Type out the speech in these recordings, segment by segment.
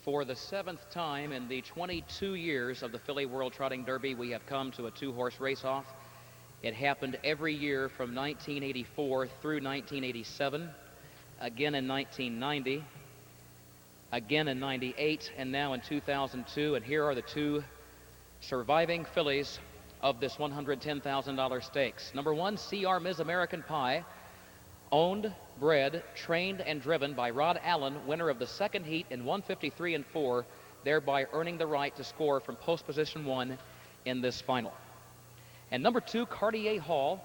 For the 7th time in the 22 years of the Filly World Trotting Derby, we have come to a two-horse race-off. It happened every year from 1984 through 1987, again in 1990, again in 98, and now in 2002. And here are the two surviving fillies of this $110,000 stakes. Number 1, CR Ms. American Pie, owned, bred, trained, and driven by Rod Allen, winner of the second heat in 153 and 4, thereby earning the right to score from post position 1 in this final. And number 2, Cartier Hall,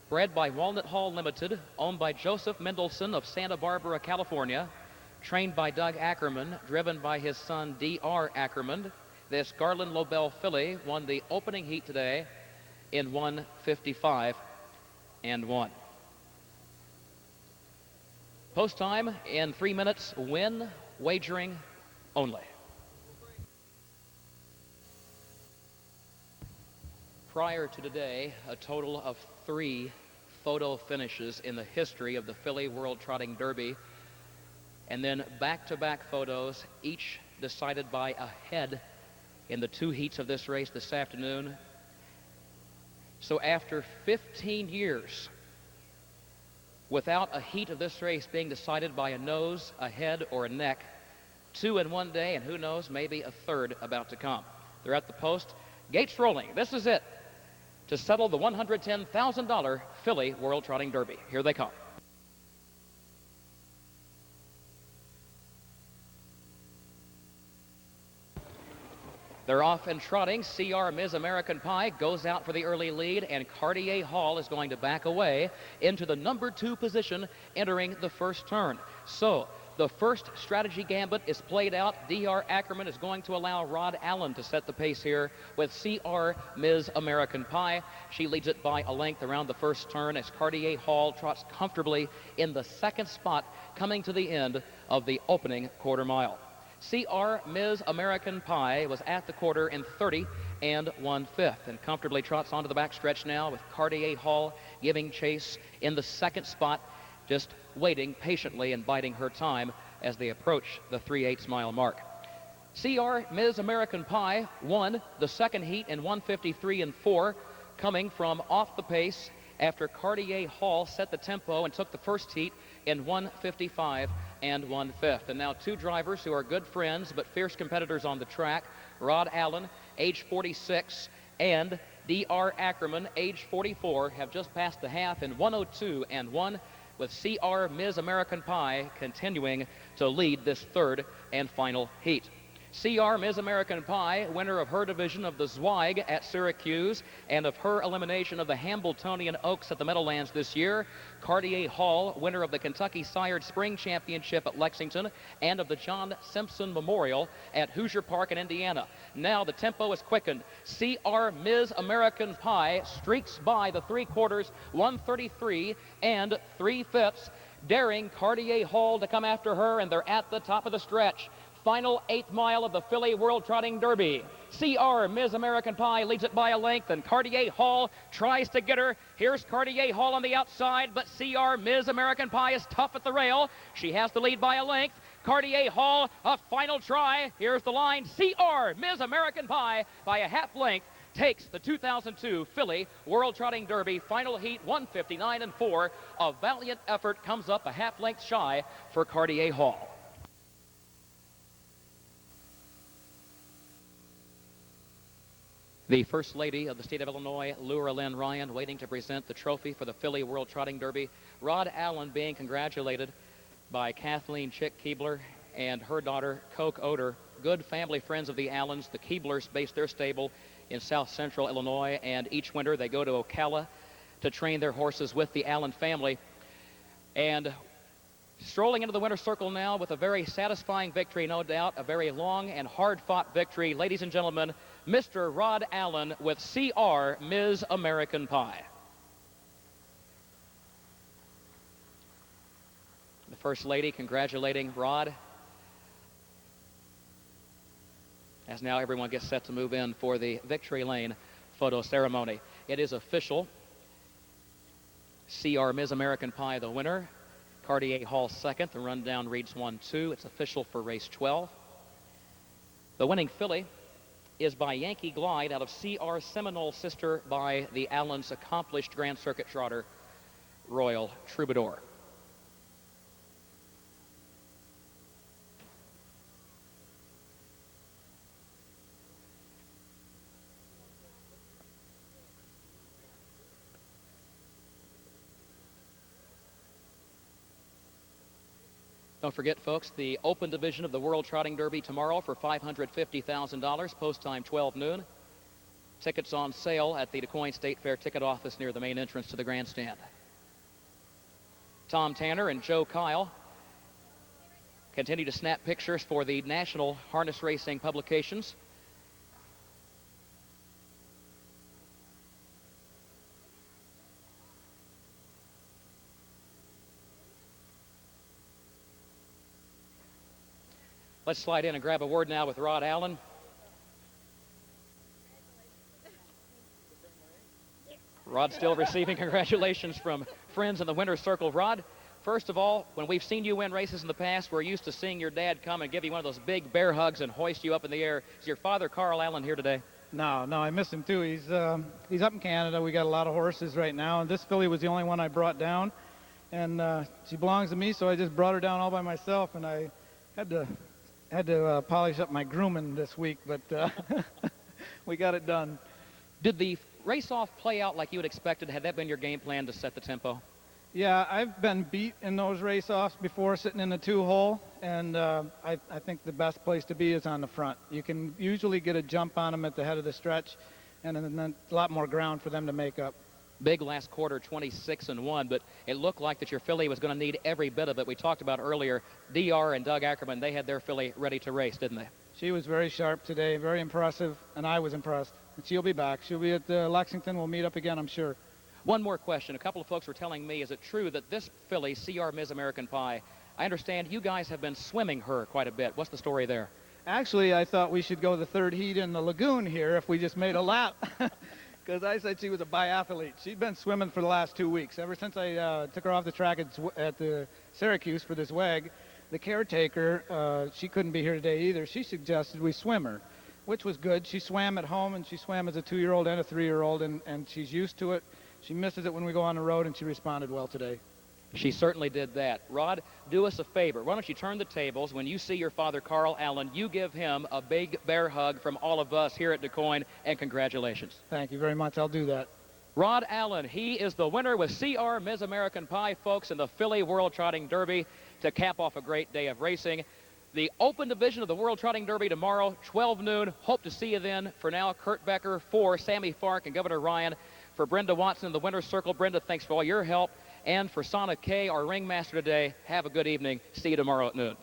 bred by Walnut Hall Limited, owned by Joseph Mendelson of Santa Barbara, California, trained by Doug Ackerman, driven by his son D.R. Ackerman. This Garland Lobel filly won the opening heat today in 155 and 1. Post time in 3 minutes, win wagering only. Prior to today, a total of 3 photo finishes in the history of the Filly World Trotting Derby, and then back-to-back photos, each decided by a head in the 2 heats of this race this afternoon. So after 15 years without a heat of this race being decided by a nose, a head, or a neck, 2 in one day, and who knows, maybe a third about to come. They're at the post. Gates rolling. This is it to settle the $110,000 Filly World Trotting Derby. Here they come. They're off and trotting. CR Ms. American Pie goes out for the early lead, and Cartier Hall is going to back away into the number 2 position entering the first turn. So the first strategy gambit is played out. D.R. Ackerman is going to allow Rod Allen to set the pace here with CR Ms. American Pie. She leads it by a length around the first turn as Cartier Hall trots comfortably in the second spot, coming to the end of the opening quarter mile. CR Ms. American Pie was at the quarter in 30 and 1/5 and comfortably trots onto the backstretch now with Cartier Hall giving chase in the second spot, just waiting patiently and biding her time as they approach the 3/8 mile mark. CR Ms. American Pie won the second heat in 153 and 4, coming from off the pace after Cartier Hall set the tempo and took the first heat in 155 and 1/5. And now 2 drivers who are good friends but fierce competitors on the track. Rod Allen, age 46, and D.R. Ackerman, age 44, have just passed the half in 102 and 1, with CR Ms. American Pie continuing to lead this third and final heat. CR Ms. American Pie, winner of her division of the Zweig at Syracuse and of her elimination of the Hambletonian Oaks at the Meadowlands this year. Cartier Hall, winner of the Kentucky Sired Spring Championship at Lexington and of the John Simpson Memorial at Hoosier Park in Indiana. Now the tempo is quickened. CR Ms. American Pie streaks by the 3/4, 133 and 3/5, daring Cartier Hall to come after her, and they're at the top of the stretch. Final 8th mile of the Filly World Trotting Derby. CR Ms. American Pie leads it by a length, and Cartier Hall tries to get her. Here's Cartier Hall on the outside, but CR Ms. American Pie is tough at the rail. She has the lead by a length. Cartier Hall, a final try. Here's the line. CR Ms. American Pie by a half length takes the 2002 Filly World Trotting Derby final heat, 159 and 4. A valiant effort comes up a half length shy for Cartier Hall. The First Lady of the state of Illinois, Laura Lynn Ryan, waiting to present the trophy for the Filly World Trotting Derby. Rod Allen being congratulated by Kathleen Chick Keebler and her daughter, Coke Oder. Good family friends of the Allens. The Keeblers base their stable in south central Illinois, and each winter they go to Ocala to train their horses with the Allen family. And strolling into the winner's circle now with a very satisfying victory, no doubt, a very long and hard-fought victory. Ladies and gentlemen, Mr. Rod Allen with CR Ms. American Pie. The First Lady congratulating Rod as now everyone gets set to move in for the Victory Lane photo ceremony. It is official. CR Ms. American Pie the winner. Cartier Hall second. The rundown reads 1-2. It's official for race 12. The winning filly is by Yankee Glide out of C.R. Seminole, sister by the Allens' accomplished Grand Circuit trotter, Royal Troubadour. Don't forget, folks, the open division of the World Trotting Derby tomorrow for $550,000, post time 12 noon. Tickets on sale at the DuQuoin State Fair ticket office near the main entrance to the grandstand. Tom Tanner and Joe Kyle continue to snap pictures for the national harness racing publications. Let's slide in and grab a word now with Rod Allen. Rod still receiving congratulations from friends in the winner's circle. Rod, first of all, when we've seen you win races in the past, we're used to seeing your dad come and give you one of those big bear hugs and hoist you up in the air. Is your father, Carl Allen, here today? No, I miss him too. He's up in Canada. We got a lot of horses right now, and this filly was the only one I brought down, and she belongs to me, so I just brought her down all by myself, and I had to polish up my grooming this week, but we got it done. Did the race-off play out like you had expected? Had that been your game plan to set the tempo? Yeah, I've been beat in those race-offs before sitting in the two-hole, and I think the best place to be is on the front. You can usually get a jump on them at the head of the stretch, and then a lot more ground for them to make up. Big last quarter, 26-1, but it looked like that your filly was going to need every bit of it. We talked about earlier, DR and Doug Ackerman, they had their filly ready to race, didn't they? She was very sharp today, very impressive, and I was impressed. And she'll be back. She'll be at Lexington. We'll meet up again, I'm sure. One more question. A couple of folks were telling me, is it true that this filly, CR Ms. American Pie, I understand you guys have been swimming her quite a bit. What's the story there? Actually, I thought we should go the third heat in the lagoon here if we just made a lap. Because I said she was a biathlete. She'd been swimming for the last 2 weeks. Ever since I took her off the track at the Syracuse for this WEG, the caretaker, she couldn't be here today either. She suggested we swim her, which was good. She swam at home, and she swam as a 2-year-old and a 3-year-old, and she's used to it. She misses it when we go on the road, and she responded well today. She certainly did that. Rod, do us a favor. Why don't you turn the tables? When you see your father, Carl Allen, you give him a big bear hug from all of us here at DuQuoin, and congratulations. Thank you very much. I'll do that. Rod Allen, he is the winner with CR Ms. American Pie, folks, in the Philly World Trotting Derby to cap off a great day of racing. The open division of the World Trotting Derby tomorrow, 12 noon. Hope to see you then. For now, Kurt Becker, for Sammy Fark and Governor Ryan, for Brenda Watson in the winner's circle. Brenda, thanks for all your help. And for Sana Kay, our ringmaster today, have a good evening. See you tomorrow at noon.